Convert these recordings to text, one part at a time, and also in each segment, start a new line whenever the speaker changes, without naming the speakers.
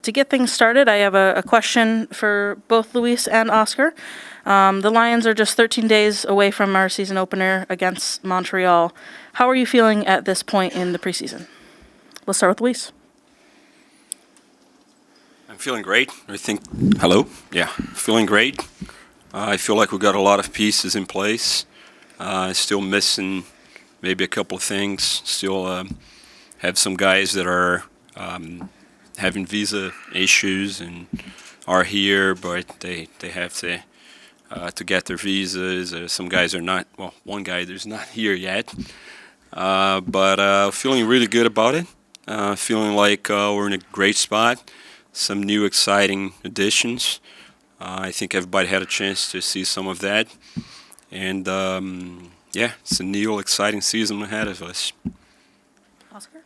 To get things started, I have a question for both Luis and Oscar. The Lions are just 13 days away from our season opener against Montreal. How are you feeling at this point in the preseason? Let's start with Luis.
I'm feeling great. Hello? Yeah, feeling great. I feel like we've got a lot of pieces in place. Still missing maybe a couple of things. Still have some guys that are having visa issues and are here, but they have to get their visas. Some guys are not. Well, one guy there's not here yet. But feeling really good about it. Feeling like we're in a great spot. Some new exciting additions. I think everybody had a chance to see some of that. And yeah, it's a new exciting season ahead of us.
Oscar?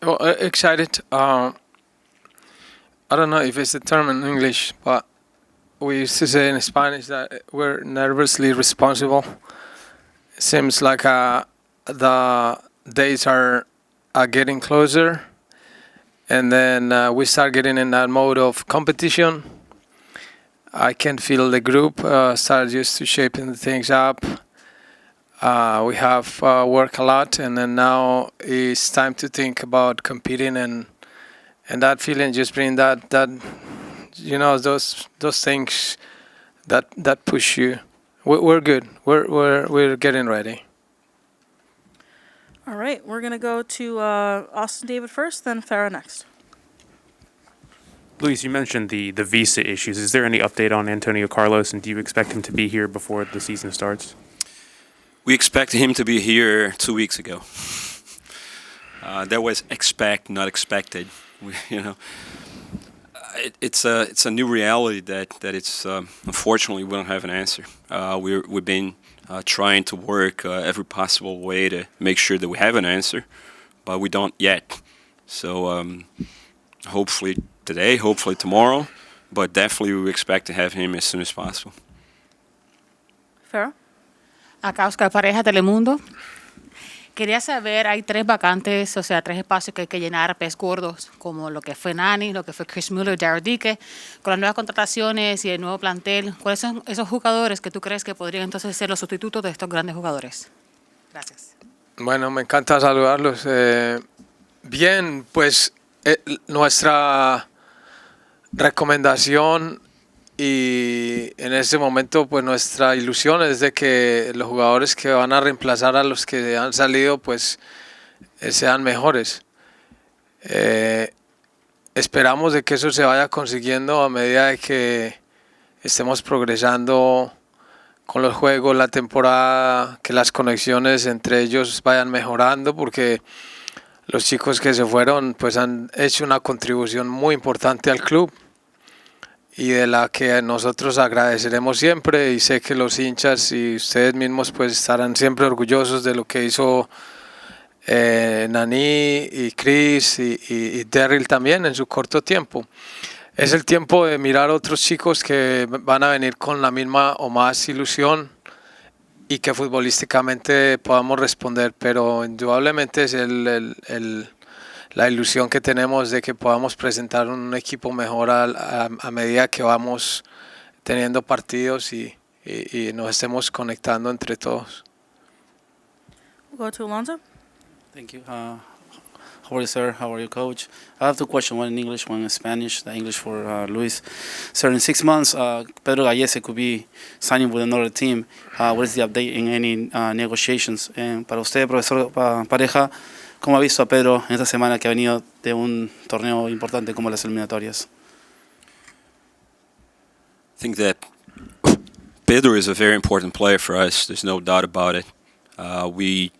Well, excited. I don't know if it's a term in English, but we used to say in Spanish that we're nervously responsible. It seems like the days are getting closer, and then we start getting in that mode of competition. I can feel the group start just to shaping things up. We have worked a lot, and then now it's time to think about competing, and that feeling just bring that those things that push you. We're good. We're getting ready.
All right, we're going to go to Austin David first, then Farah next.
Luis, you mentioned the visa issues. Is there any update on Antonio Carlos, and do you expect him to be here before the season starts?
We expected him to be here 2 weeks ago. That was expect, not expected. It's a new reality that it's unfortunately we don't have an answer. We've been trying to work every possible way to make sure that we have an answer, but we don't yet. So hopefully today, hopefully tomorrow, but definitely we expect to have him as soon as possible.
Farah?
Acá Oscar Pareja, Telemundo. Quería saber, hay 3 vacantes, o sea, 3 espacios que hay que llenar, pez gordos, como lo que fue Nani, lo que fue Chris Mueller, Darryl Dique. Con las nuevas contrataciones y el nuevo plantel, ¿cuáles son esos jugadores que tú crees que podrían entonces ser los sustitutos de estos grandes jugadores? Gracias.
Bueno, me encanta saludarlos. Bien, pues nuestra recomendación y en este momento pues nuestra ilusión es de que los jugadores que van a reemplazar a los que han salido pues sean mejores. Esperamos de que eso se vaya consiguiendo a medida de que estemos progresando con los juegos, la temporada, que las conexiones entre ellos vayan mejorando, porque los chicos que se fueron pues han hecho una contribución muy importante al club y de la que nosotros agradeceremos siempre, y sé que los hinchas y ustedes mismos pues estarán siempre orgullosos de lo que hizo Nani y Chris y Darryl también en su corto tiempo. Es el tiempo de mirar a otros chicos que van a venir con la misma o más ilusión y que futbolísticamente podamos responder, pero indudablemente es la ilusión que tenemos de que podamos presentar un equipo mejor a medida que vamos teniendo partidos y nos estemos conectando entre todos.
We'll go to Alonso.
Thank you. How are you, sir? How are you, coach? I have 2 questions, one in English, one in Spanish. The English for Luis. Sir, in 6 months, Pedro Gallese could be signing with another team. What is the update in any negotiations? And para usted, profesor Pareja, ¿cómo ha visto a Pedro en esta semana que ha venido de un torneo importante como las eliminatorias?
I think that Pedro is a very important player for us. There's no doubt about it. We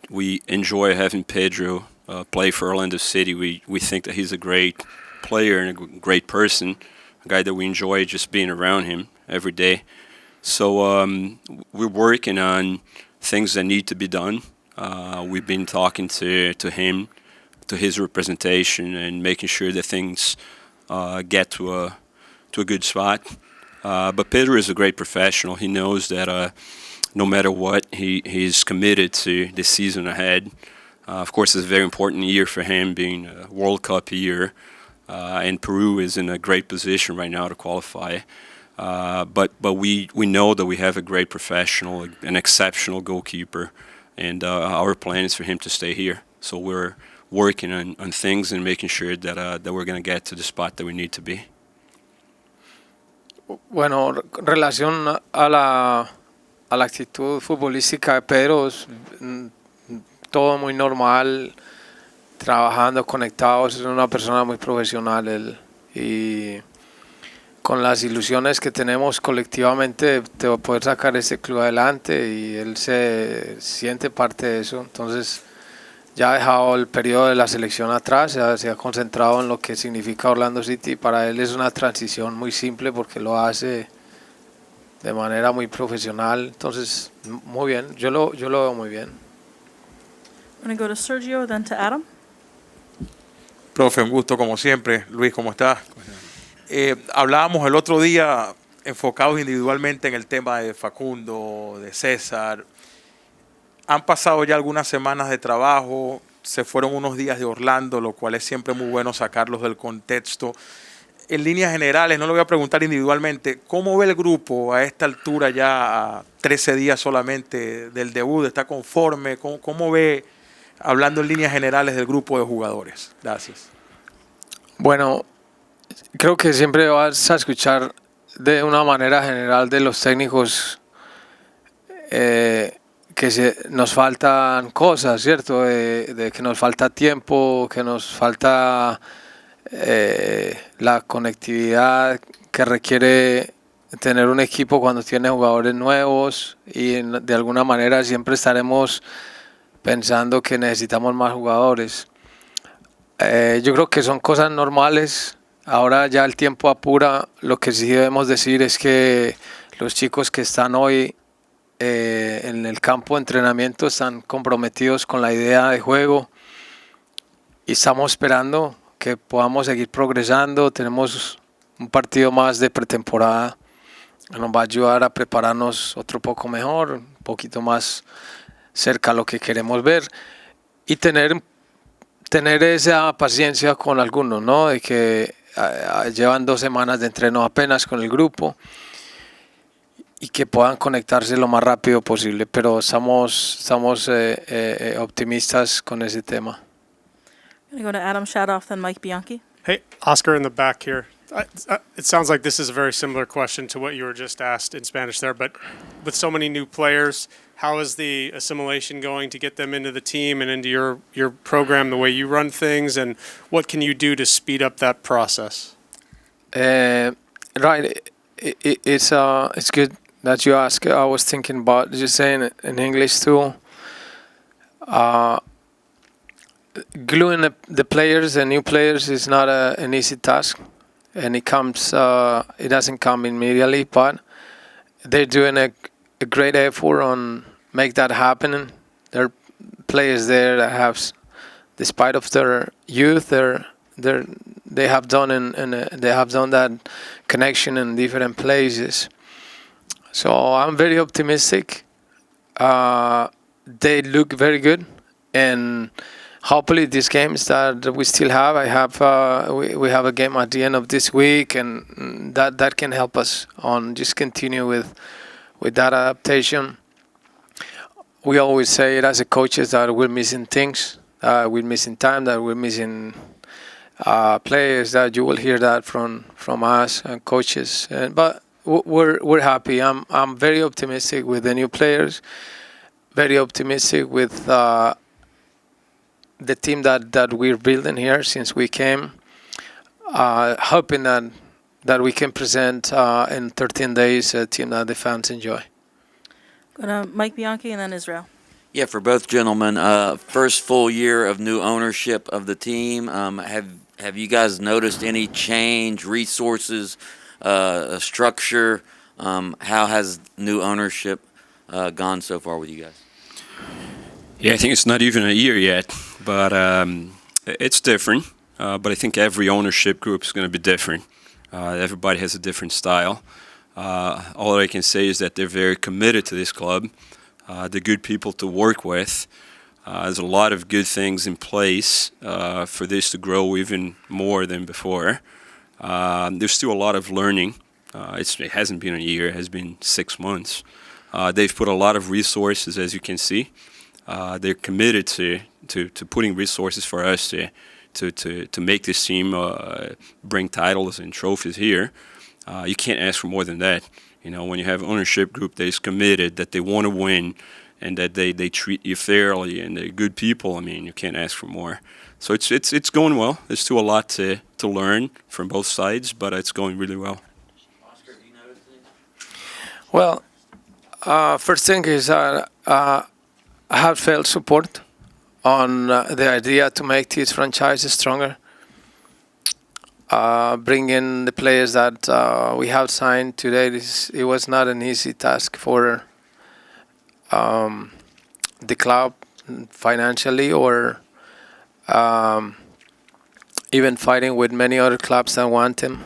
enjoy having Pedro play for Orlando City. We think that he's a great player and a great person, a guy that we enjoy just being around him every day. So we're working on things that need to be done. We've been talking to him, to his representation, and making sure that things get to a good spot. But Pedro is a great professional. He knows that no matter what, he's committed to the season ahead. Of course, it's a very important year for him, being a World Cup year. and Peru is in a great position right now to qualify. But we know that we have a great professional, an exceptional goalkeeper, and our plan is for him to stay here. So we're working on things and making sure that we're going to get to the spot that we need to be.
Bueno, relación a la actitud futbolística de Pedro, todo muy normal, trabajando, conectados, es una persona muy profesional él, y con las ilusiones que tenemos colectivamente de poder sacar este club adelante, y él se siente parte de eso. Entonces ya ha dejado el periodo de la selección atrás, se ha concentrado en lo que significa Orlando City. Para él es una transición muy simple porque lo hace de manera muy profesional. Entonces, muy bien, yo lo veo muy bien.
I'm going to go to Sergio, then to Adam.
Profe, un gusto como siempre. Luis, ¿cómo estás? Hablábamos el otro día enfocados individualmente en el tema de Facundo, de César. Han pasado ya algunas semanas de trabajo, se fueron unos días de Orlando, lo cual es siempre muy bueno sacarlos del contexto. En líneas generales, no le voy a preguntar individualmente, ¿cómo ve el grupo a esta altura ya, a 13 días solamente del debut? ¿Está conforme? ¿Cómo ve, hablando en líneas generales, del grupo de jugadores? Gracias.
Bueno, creo que siempre vas a escuchar de una manera general de los técnicos que nos faltan cosas, ¿cierto? De que nos falta tiempo, que nos falta la conectividad que requiere tener un equipo cuando tiene jugadores nuevos, y de alguna manera siempre estaremos pensando que necesitamos más jugadores. Yo creo que son cosas normales. Ahora ya el tiempo apura. Lo que sí debemos decir es que los chicos que están hoy en el campo de entrenamiento están comprometidos con la idea de juego, y estamos esperando que podamos seguir progresando. Tenemos un partido más de pretemporada que nos va a ayudar a prepararnos otro poco mejor, un poquito más cerca a lo que queremos ver, y tener esa paciencia con algunos, ¿no? De que llevan 2 semanas de entreno apenas con el grupo, y que puedan conectarse lo más rápido posible, pero estamos optimistas con ese tema.
I'm going to go to Adam Shadoff, then Mike Bianchi.
Hey, Oscar in the back here. It sounds like this is a very similar question to what you were just asked in Spanish there, but with so many new players, how is the assimilation going to get them into the team and into your program, the way you run things, and what can you do to speed up that process?
Right, it's good that you ask. I was thinking about just saying it in English too. Gluing the players, the new players, is not an easy task, and it doesn't come immediately, but they're doing a great effort on make that happen. There are players there that have, despite of their youth, they have done that connection in different places. So I'm very optimistic. They look very good, and hopefully these games that we still have, we have a game at the end of this week, and that can help us on just continue with that adaptation. We always say it as a coaches that we're missing things, we're missing time, that we're missing players. That you will hear that from us and coaches, but we're happy. I'm very optimistic with the new players, very optimistic with the team that we're building here since we came, hoping that we can present in 13 days a team that the fans enjoy.
Go to Mike Bianchi and then Israel.
Yeah, for both gentlemen, first full year of new ownership of the team. Have you guys noticed any change, resources, structure? How has new ownership gone so far with you guys?
Yeah, I think it's not even a year yet, but it's different. But I think every ownership group is going to be different. Everybody has a different style. All I can say is that they're very committed to this club. They're good people to work with. There's a lot of good things in place for this to grow even more than before. There's still a lot of learning. It hasn't been a year, it has been 6 months. They've put a lot of resources, as you can see. They're committed to putting resources for us to make this team bring titles and trophies here. You can't ask for more than that. You know, when you have ownership group that is committed, that they want to win, and that they treat you fairly, and they're good people, I mean, you can't ask for more. So it's going well. There's still a lot to learn from both sides, but it's going really well.
Oscar, do you notice anything?
Well, first thing is I have felt support on the idea to make this franchise stronger. Bring in the players that we have signed today. It was not an easy task for the club financially, or even fighting with many other clubs that want them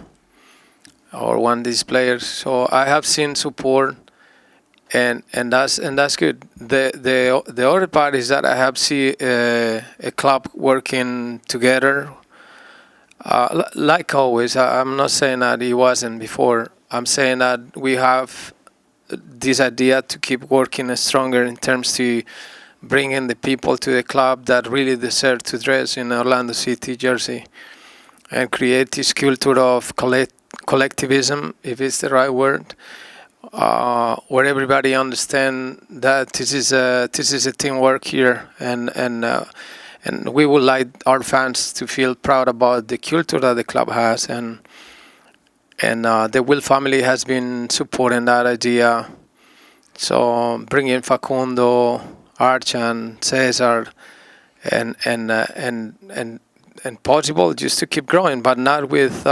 or want these players. So I have seen support, and that's good. The other part is that I have seen a club working together. Like always, I'm not saying that it wasn't before. I'm saying that we have this idea to keep working stronger in terms to bringing the people to the club that really deserve to dress in Orlando City jersey, and create this culture of collectivism, if it's the right word, where everybody understands that this is a teamwork here, and we would like our fans to feel proud about the culture that the club has, and the Will family has been supporting that idea. So bringing Facundo, Arch, and Cesar, and possible just to keep growing, but not with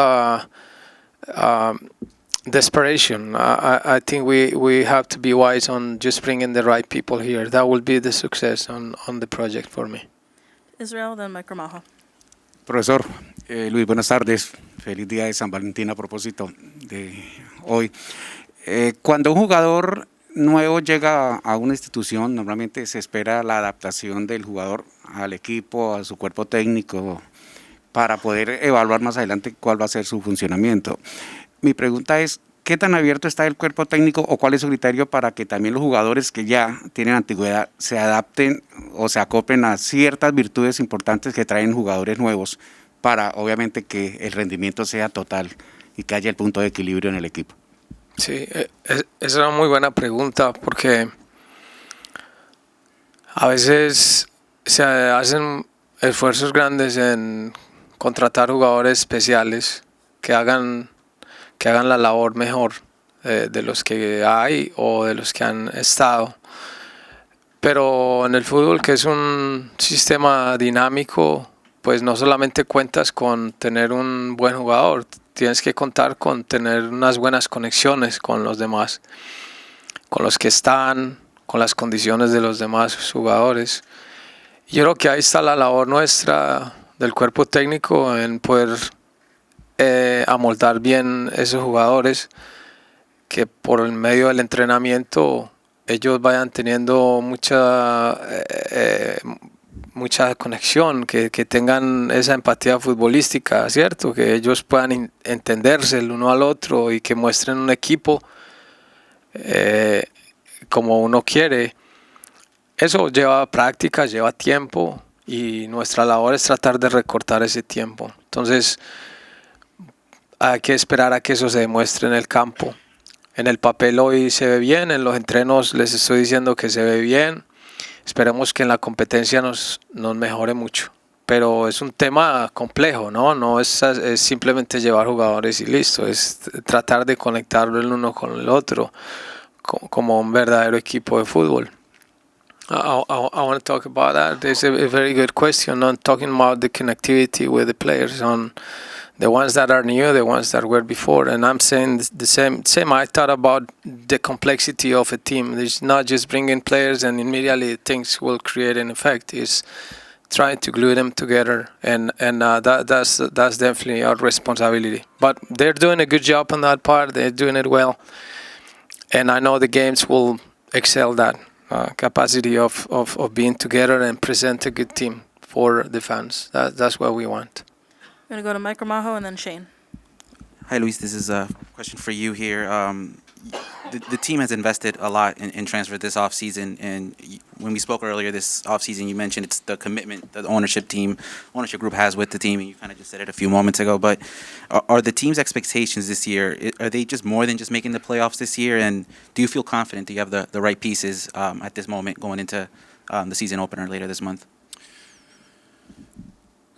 desperation. I think we have to be wise on just bringing the right people here. That will be the success on the project for me.
Israel, then Mike Gramajo.
Profesor, Luis, buenas tardes. Feliz día de San Valentín a propósito de hoy. Cuando un jugador nuevo llega a una institución, normalmente se espera la adaptación del jugador al equipo, a su cuerpo técnico, para poder evaluar más adelante cuál va a ser su funcionamiento. Mi pregunta es, ¿qué tan abierto está el cuerpo técnico o cuál es su criterio para que también los jugadores que ya tienen antigüedad se adapten o se acoplen a ciertas virtudes importantes que traen jugadores nuevos para, obviamente, que el rendimiento sea total y que haya el punto de equilibrio en el equipo?
Sí, es una muy buena pregunta, porque a veces se hacen esfuerzos grandes en contratar jugadores especiales que hagan la labor mejor de los que hay o de los que han estado. Pero en el fútbol, que es un sistema dinámico, pues no solamente cuentas con tener un buen jugador, tienes que contar con tener unas buenas conexiones con los demás, con los que están, con las condiciones de los demás jugadores. Yo creo que ahí está la labor nuestra del cuerpo técnico, en poder amoldar bien esos jugadores, que por el medio del entrenamiento ellos vayan teniendo mucha conexión, que tengan esa empatía futbolística, ¿cierto? Que ellos puedan entenderse el uno al otro y que muestren un equipo como uno quiere. Eso lleva práctica, lleva tiempo, y nuestra labor es tratar de recortar ese tiempo. Entonces hay que esperar a que eso se demuestre en el campo. En el papel hoy se ve bien, en los entrenos les estoy diciendo que se ve bien. Esperemos que en la competencia nos mejore mucho. Pero es un tema complejo, ¿no? No es simplemente llevar jugadores y listo. Es tratar de conectarlo el uno con el otro como un verdadero equipo de fútbol. I want to talk about that. There's a very good question on talking about the connectivity with the players, on the ones that are new, the ones that were before. And I'm saying the same. I thought about the complexity of a team. It's not just bringing players and immediately things will create an effect. It's trying to glue them together, and that's definitely our responsibility. But they're doing a good job on that part. They're doing it well, and I know the games will excel that. capacity of being together and present a good team for the fans. That's what we want.
I'm going to go to Mike Ramajo and then Shane.
Hi, Luis. This is a question for you here. The team has invested a lot in transfer this offseason, and when we spoke earlier this offseason, you mentioned it's the commitment that the ownership group has with the team, and you kind of just said it a few moments ago. But are the team's expectations this year, are they just more than just making the playoffs this year? And do you feel confident that you have the right pieces at this moment going into the season opener later this month?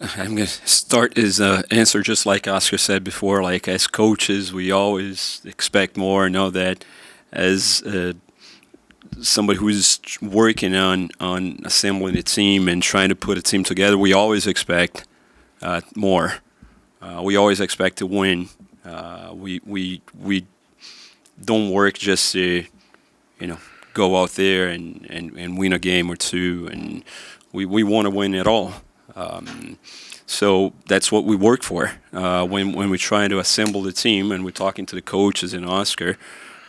I'm going to start his answer just like Oscar said before. Like, as coaches, we always expect more. I know that as somebody who's working on assembling a team and trying to put a team together, we always expect more. We always expect to win. We don't work just to, go out there and win a game or two, and we want to win it all. So that's what we work for. When we're trying to assemble the team and we're talking to the coaches and Oscar,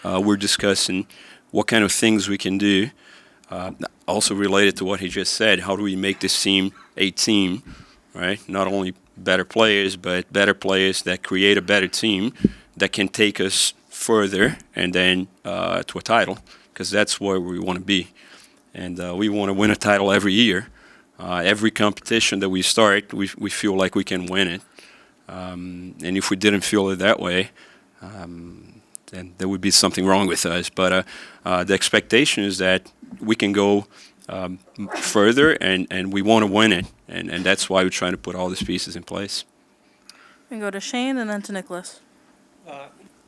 we're discussing what kind of things we can do. Also related to what he just said, how do we make this team a team, right? Not only better players, but better players that create a better team that can take us further and then to a title, because that's where we want to be. And we want to win a title every year. Every competition that we start, we feel like we can win it. And if we didn't feel it that way, then there would be something wrong with us. But the expectation is that we can go further, and we want to win it. And that's why we're trying to put all these pieces in place.
We can go to Shane and then to Nicholas.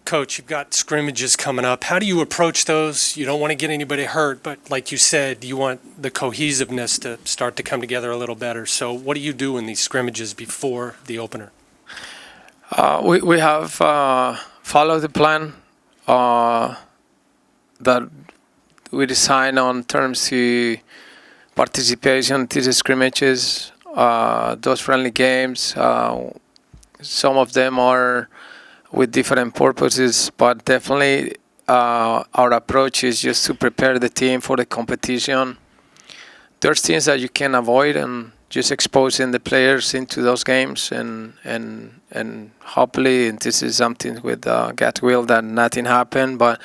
Coach, you've got scrimmages coming up. How do you approach those? You don't want to get anybody hurt, but like you said, you want the cohesiveness to start to come together a little better. So what do you do in these scrimmages before the opener?
We have followed the plan that we designed on terms to participation to the scrimmages, those friendly games. Some of them are with different purposes, but definitely our approach is just to prepare the team for the competition. There's things that you can avoid, and just exposing the players into those games, and hopefully this is something with God's will that nothing happened, but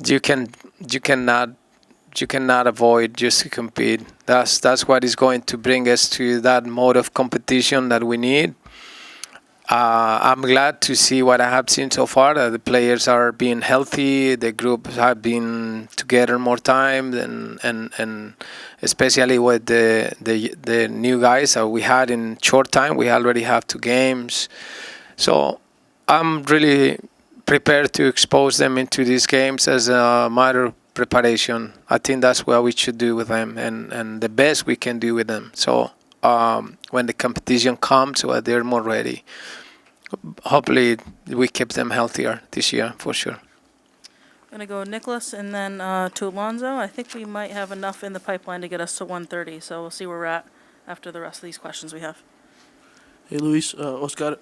you cannot avoid just to compete. That's what is going to bring us to that mode of competition that we need. I'm glad to see what I have seen so far. The players are being healthy. The group have been together more time, and especially with the new guys that we had in short time. We already have 2 games, so I'm really prepared to expose them into these games as a matter of preparation. I think that's what we should do with them, and the best we can do with them. So when the competition comes, well, they're more ready. Hopefully, we keep them healthier this year, for sure.
I'm going to go Nicholas and then to Alonso. I think we might have enough in the pipeline to get us to 1:30, so we'll see where we're at after the rest of these questions we have.
Hey, Luis. Oscar,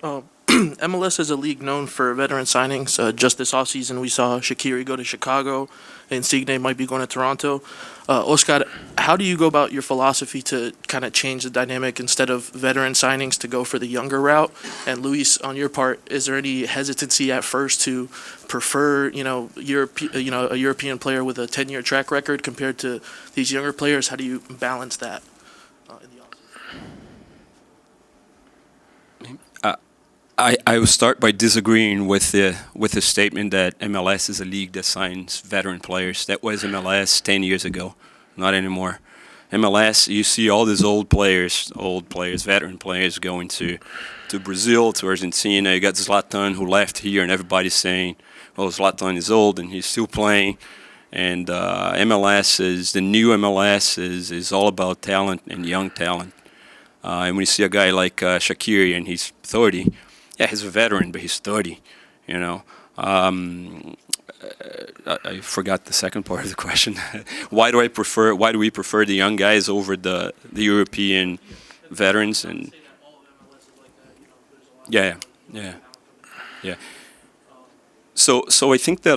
MLS is a league known for veteran signings. Just this offseason, we saw Shaqiri go to Chicago, and Insigne might be going to Toronto. Oscar, how do you go about your philosophy to kind of change the dynamic instead of veteran signings to go for the younger route? And Luis, on your part, is there any hesitancy at first to prefer, a European player with a 10-year track record compared to these younger players? How do you balance that in the offseason?
I will start by disagreeing with the statement that MLS is a league that signs veteran players. That was MLS 10 years ago, not anymore. MLS, you see all these old players, veteran players going to Brazil, to Argentina. You got Zlatan who left here, and everybody's saying, well, Zlatan is old and he's still playing. And the new MLS is all about talent and young talent. And when you see a guy like Shaqiri and he's 30, yeah, he's a veteran, but he's 30, I forgot the second part of the question. Why do we prefer the young guys over the European veterans? And yeah. So I think that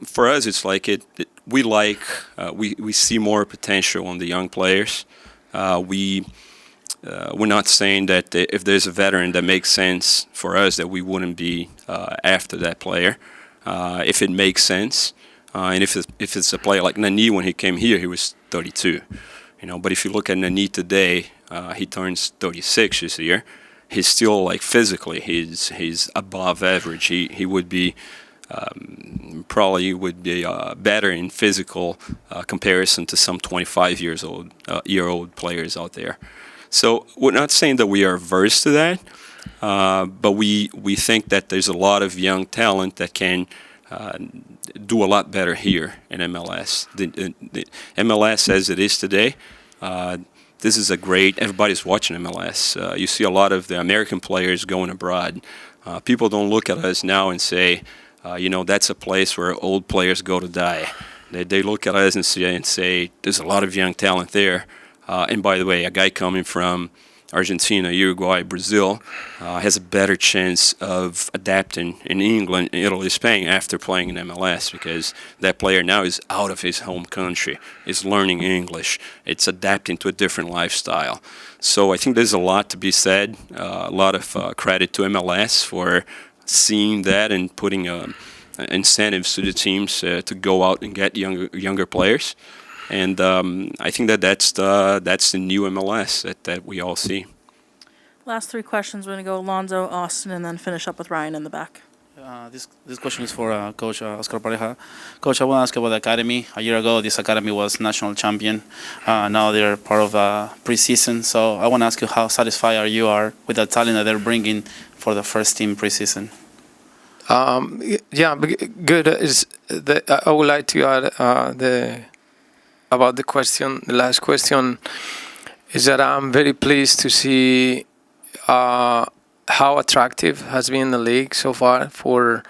for us, it's like we see more potential in the young players. We're not saying that if there's a veteran that makes sense for us that we wouldn't be after that player if it makes sense. And if it's a player like Nani, when he came here, he was 32. But if you look at Nani today, he turns 36 this year. He's still like physically, he's above average. He would be probably would be better in physical comparison to some 25-year-old players out there. So we're not saying that we are averse to that, but we think that there's a lot of young talent that can do a lot better here in MLS. The MLS as it is today, this is everybody's watching MLS. You see a lot of the American players going abroad. People don't look at us now and say, that's a place where old players go to die. They look at us and say there's a lot of young talent there. And by the way, a guy coming from Argentina, Uruguay, Brazil, has a better chance of adapting in England, Italy, Spain after playing in MLS, because that player now is out of his home country, is learning English, it's adapting to a different lifestyle. So I think there's a lot to be said, a lot of credit to MLS for seeing that and putting incentives to the teams to go out and get younger players. And I think that's the new MLS that we all see.
Last three questions. We're going to go Alonzo, Austin, and then finish up with Ryan in the back.
This question is for Coach Oscar Pareja. Coach, I want to ask about the academy. A year ago, this academy was national champion. Now they're part of preseason. So I want to ask you how satisfied you are with the talent that they're bringing for the first team preseason.
Good. I would like to add about the last question, is that I'm very pleased to see how attractive has been the league so far for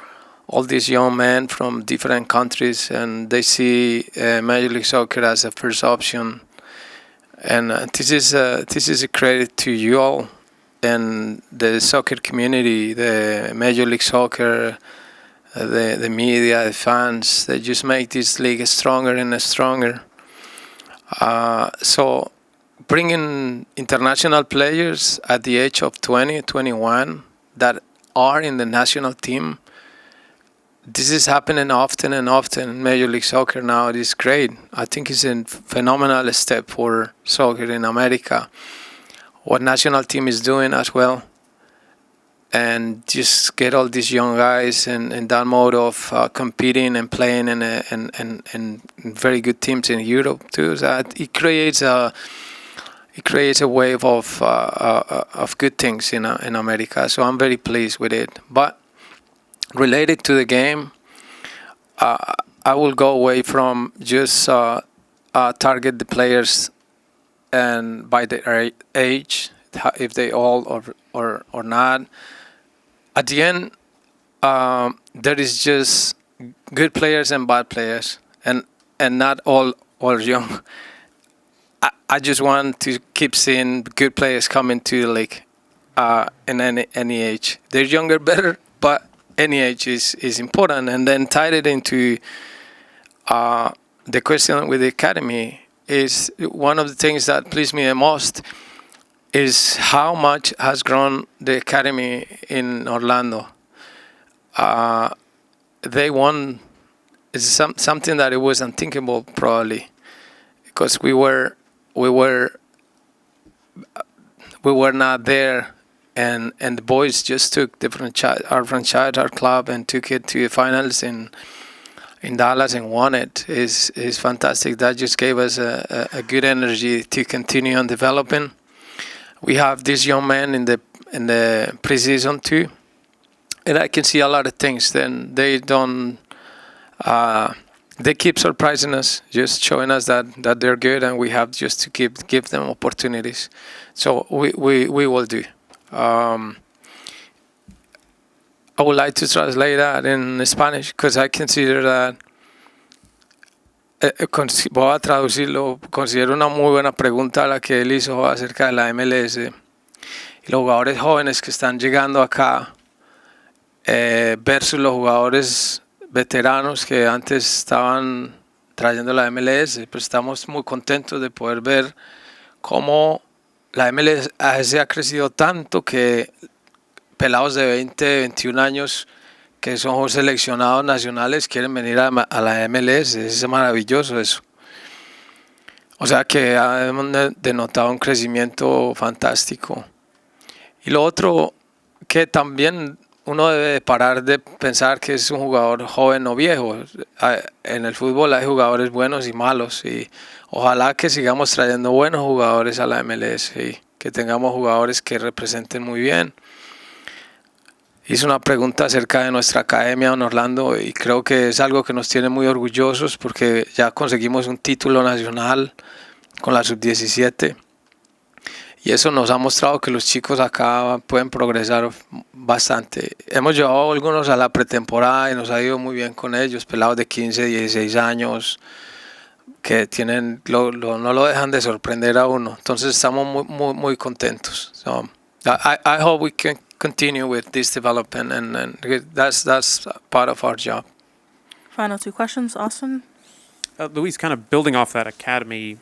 all these young men from different countries, and they see Major League Soccer as a first option. And this is a credit to you all and the soccer community, the Major League Soccer, the media, the fans. They just make this league stronger and stronger. So bringing international players at the age of 20, 21 that are in the national team, this is happening often and often in Major League Soccer now. It is great. I think it's a phenomenal step for soccer in America, what national team is doing as well. And just get all these young guys in that mode of competing and playing in very good teams in Europe too. So it creates a wave of good things in America. So I'm very pleased with it. But related to the game, I will go away from just target the players and by their age, if they all or not. At the end, there is just good players and bad players, and not all young. I just want to keep seeing good players coming to the league in any age. They're younger, better, but any age is important. And then tied it into the question with the academy is one of the things that pleased me the most is how much has grown the academy in Orlando. They won. It's something that it was unthinkable probably, because we were not there, and the boys just took our franchise, our club, and took it to the finals in Dallas and won it. Is fantastic. That just gave us a good energy to continue on developing. We have this young man in the preseason too, and I can see a lot of things. Then they don't. They keep surprising us, just showing us that they're good, and we have just to give them opportunities. So we will do. I would like to translate that in Spanish because I consider that. Voy a traducirlo. Considero una muy buena pregunta la que él hizo acerca de la MLS y los jugadores jóvenes que están llegando acá versus los jugadores veteranos que antes estaban trayendo la MLS, pues estamos muy contentos de poder ver cómo la MLS ha crecido tanto que pelados de 20, 21 años que son seleccionados nacionales quieren venir a la MLS. Es maravilloso eso. O sea que hemos denotado un crecimiento fantástico. Y lo otro, que también uno debe parar de pensar que es un jugador joven o viejo. En el fútbol hay jugadores buenos y malos, y ojalá que sigamos trayendo buenos jugadores a la MLS y que tengamos jugadores que representen muy bien. Hice una pregunta acerca de nuestra academia en Orlando y creo que es algo que nos tiene muy orgullosos porque ya conseguimos un título nacional con la sub-17 y eso nos ha mostrado que los chicos acá pueden progresar bastante. Hemos llevado algunos a la pretemporada y nos ha ido muy bien con ellos, pelados de 15, 16 años que tienen, no lo dejan de sorprender a uno. Entonces estamos muy contentos. So, I hope we can continue with this development, and that's part of our job.
Final two questions, Austin.
Luis, kind of building off that academy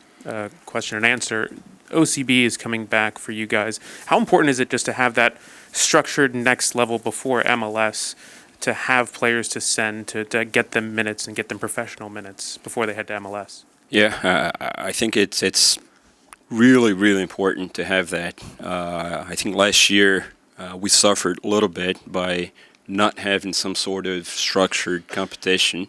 question and answer, OCB is coming back for you guys. How important is it just to have that structured next level before MLS, to have players to send to get them minutes and get them professional minutes before they head to MLS?
Yeah, I think it's really important to have that. I think last year we suffered a little bit by not having some sort of structured competition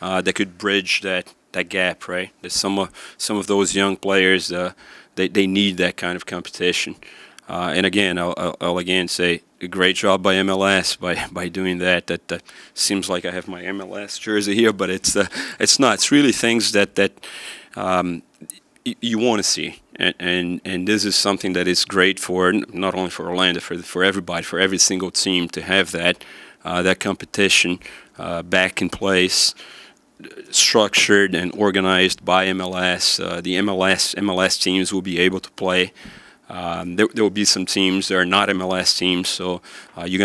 that could bridge that gap, right? That some of those young players they need that kind of competition. And again, I'll again say a great job by MLS by doing that. That seems like I have my MLS jersey here, but it's not. It's really things that you want to see. And this is something that is great for not only for Orlando, for everybody, for every single team to have that competition back in place, structured and organized by MLS. The MLS teams will be able to play. There will be some teams that are not MLS teams, so you're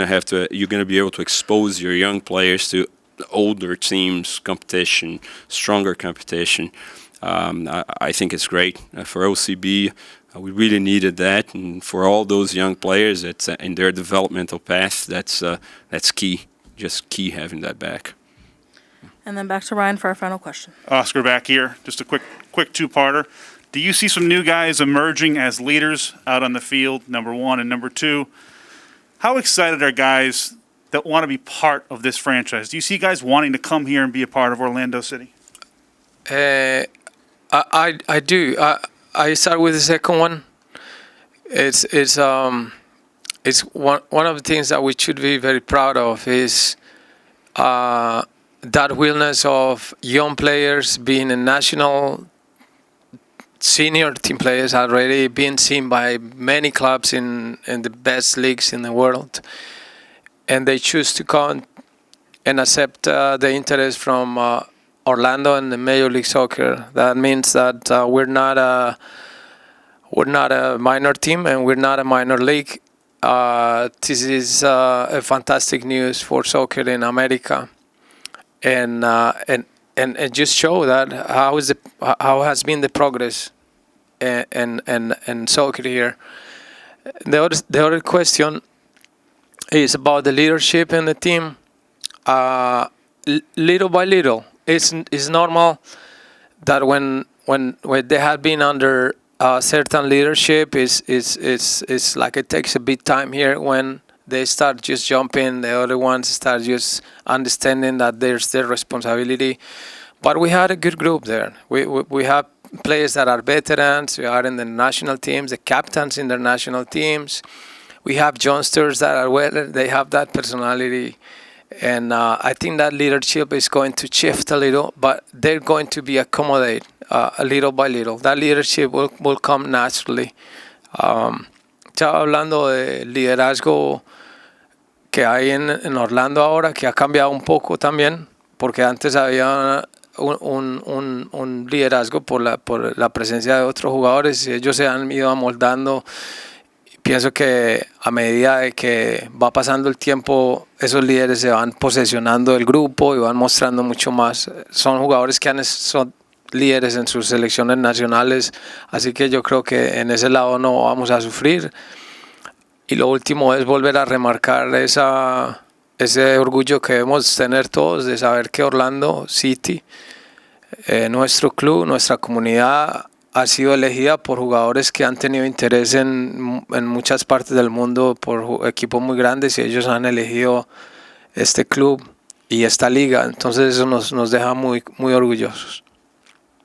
gonna be able to expose your young players to older teams' competition, stronger competition. I think it's great for OCB. We really needed that, and for all those young players that's in their developmental path, that's key. Just key having that back.
And then back to Ryan for our final question.
Oscar back here. Just a quick two-parter. Do you see some new guys emerging as leaders out on the field, number one? And number two, how excited are guys that want to be part of this franchise? Do you see guys wanting to come here and be a part of Orlando City?
I do. I start with the second one. It's one of the things that we should be very proud of is that willingness of young players being a national senior team players already being seen by many clubs in the best leagues in the world, and they choose to come and accept the interest from Orlando and the Major League Soccer. That means that we're not a minor team and we're not a minor league. This is a fantastic news for soccer in America, and just show that how has been the progress and soccer here. The other question is about the leadership in the team. Little by little, it's normal that when they have been under certain leadership, it's like it takes a bit time here when they start just jumping. The other ones start just understanding that there's their responsibility. But we had a good group there. We have players that are veterans. We are in the national teams, the captains in their national teams. We have youngsters that are they have that personality. And I think that leadership is going to shift a little, but they're going to be accommodated a little by little. That leadership will come naturally. Estaba hablando de liderazgo que hay en Orlando ahora, que ha cambiado un poco también, porque antes había un liderazgo por la presencia de otros jugadores y ellos se han ido amoldando. Pienso que a medida de que va pasando el tiempo, esos líderes se van posesionando del grupo y van mostrando mucho más. Son jugadores que líderes en sus selecciones nacionales, así que yo creo que en ese lado no vamos a sufrir. Y lo último es volver a remarcar ese orgullo que debemos tener todos de saber que Orlando City, nuestro club, nuestra comunidad, ha sido elegida por jugadores que han tenido interés en muchas partes del mundo, por equipos muy grandes, y ellos han elegido este club y esta liga. Entonces eso nos deja muy, muy orgullosos.